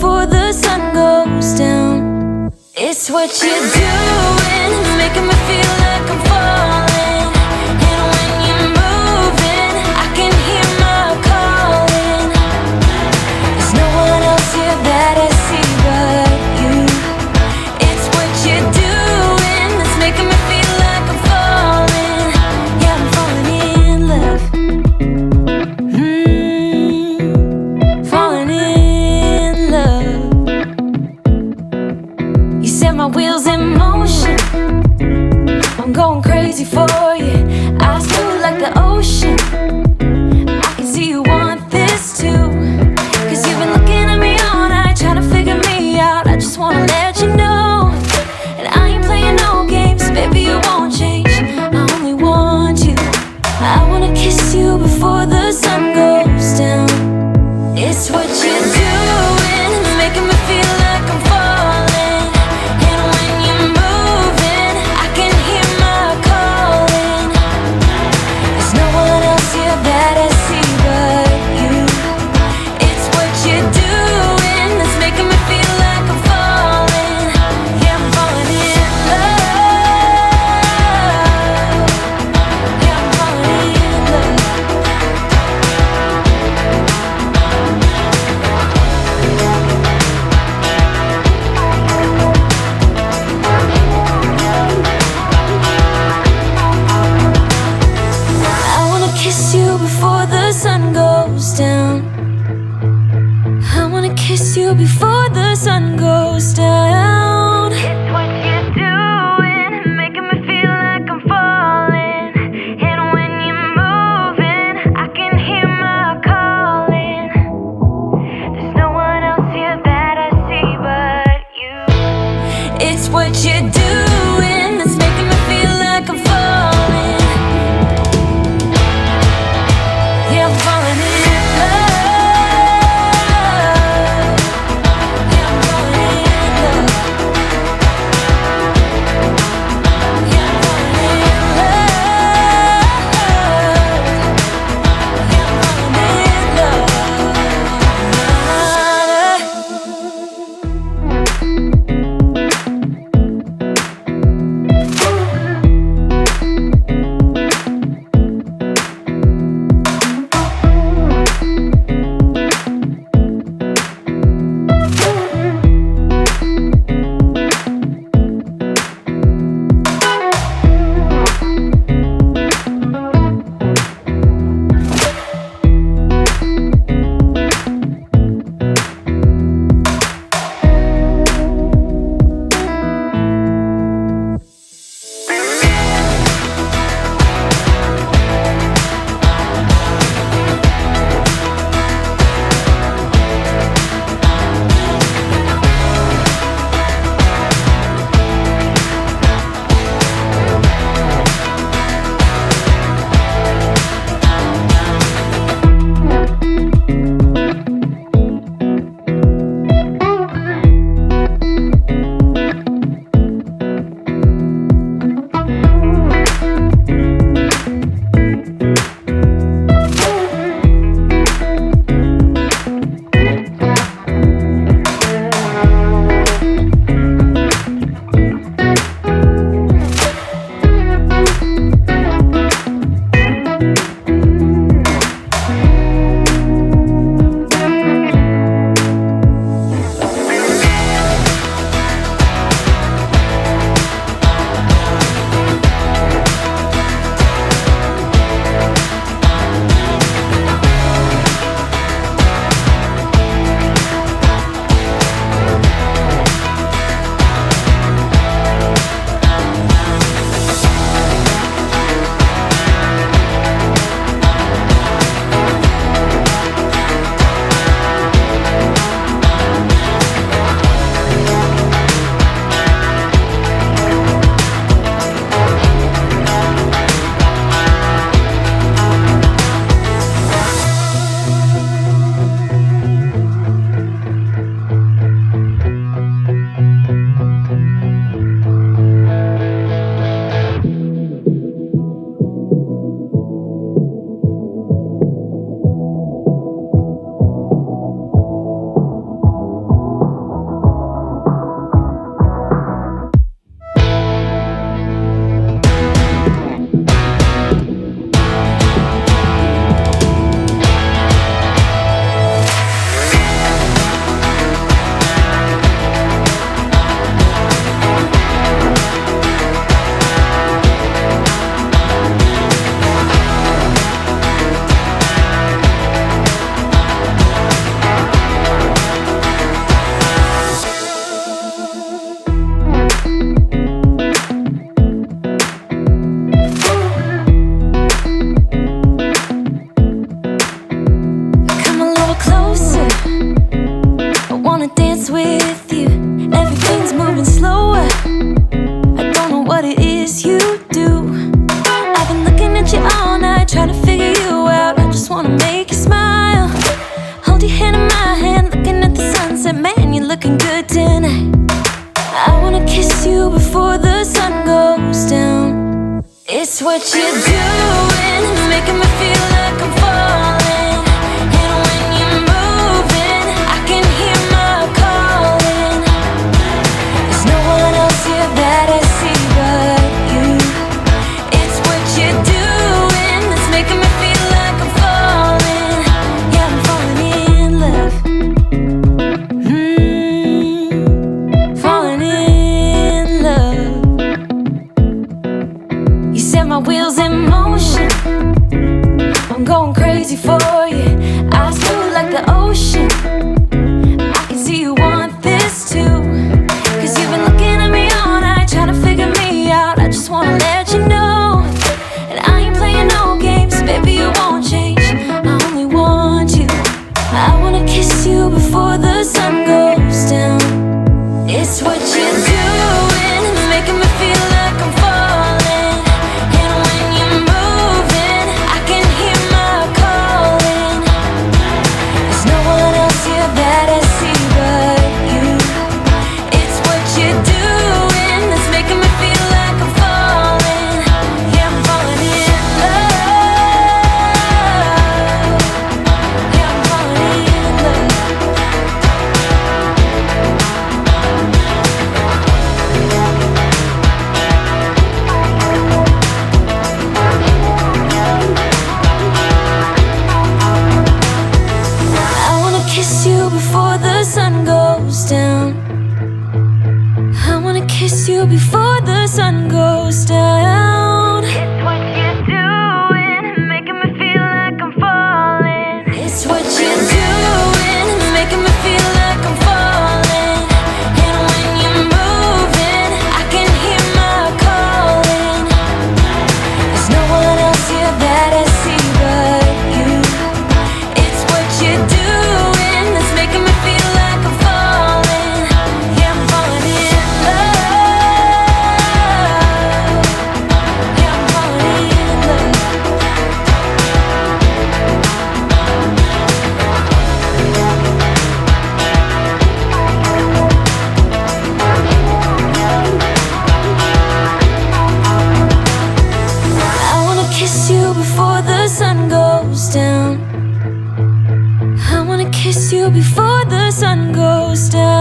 before the sun goes down. It's what you're doing, it's making me feel like I'm falling. And when you're moving, I can hear my calling. There's no one else here that I see but you. It's what you're doing, it's making me feel like I'm falling. Yeah, I'm falling in love. Falling in love. You set my wheels in motion. I'm going crazy for you. I feel like the ocean. I can see you want this too. Cause you've been looking at me all night, trying to figure me out. I just wanna let you know, and I ain't playing no games. Baby, you won't change, I only want you. I wanna kiss you before the sun goes down. It's what you're doing, it's making me feel like I'm falling. And when you're moving, I can hear my calling. There's no one else here that I see but you. It's what you're doing, it's making me feel like I'm falling. Yeah, I'm falling in love. Yeah, I'm falling in love. I wanna kiss you before the sun goes down. I wanna kiss you before the sun goes down. It's what you're doing, making me feel like I'm falling. And when you're moving, I can hear my calling. There's no one else here that I see but you. It's what you're doing, it's making me feel like I'm falling. Yeah, I'm falling in love. Yeah, I'm falling in love. is with you. Everything's moving slower. I don't know what it is you do. I've been looking at you all night, trying to figure you out. I just wanna make you smile. Hold your hand in my hand, looking at the sunset. Man, you're looking good tonight. I wanna kiss you before the sun goes down. It's what you're doing, making me feel like I'm falling. And when you're moving, I can hear my calling. There's no one else here that I see but you. It's what you're doing that's making me feel like I'm falling. Yeah, I'm falling in love. Falling in love. You set my wheels in motion. I'm going crazy for you. Eyes blue like the ocean. I can see you want this too. Cause you've been looking at me all night, trying to figure me out. I just wanna let you know. And I ain't playing no games, baby, you won't change. I only want you. I wanna kiss you before the sun goes down. It's what you're doing, making me feel like I'm falling. And when you're moving, I can hear my calling. There's no one else here that I see but you. It's what you're doing that's making me feel like I'm falling. Yeah, I'm falling in love. Yeah, I'm falling in love. I wanna kiss you before the sun goes down. I wanna kiss you before the sun goes down. It's what you're doing, making me feel like I'm falling. It's what you're doing, making me feel like I'm falling. And when you're moving, I can hear my calling. There's no one else here that I see but you. It's what you're doing that's making me feel like I'm falling. Yeah, I'm falling in love. Yeah, I'm falling in love. I wanna kiss you before the sun goes down. I wanna kiss you before the sun goes down.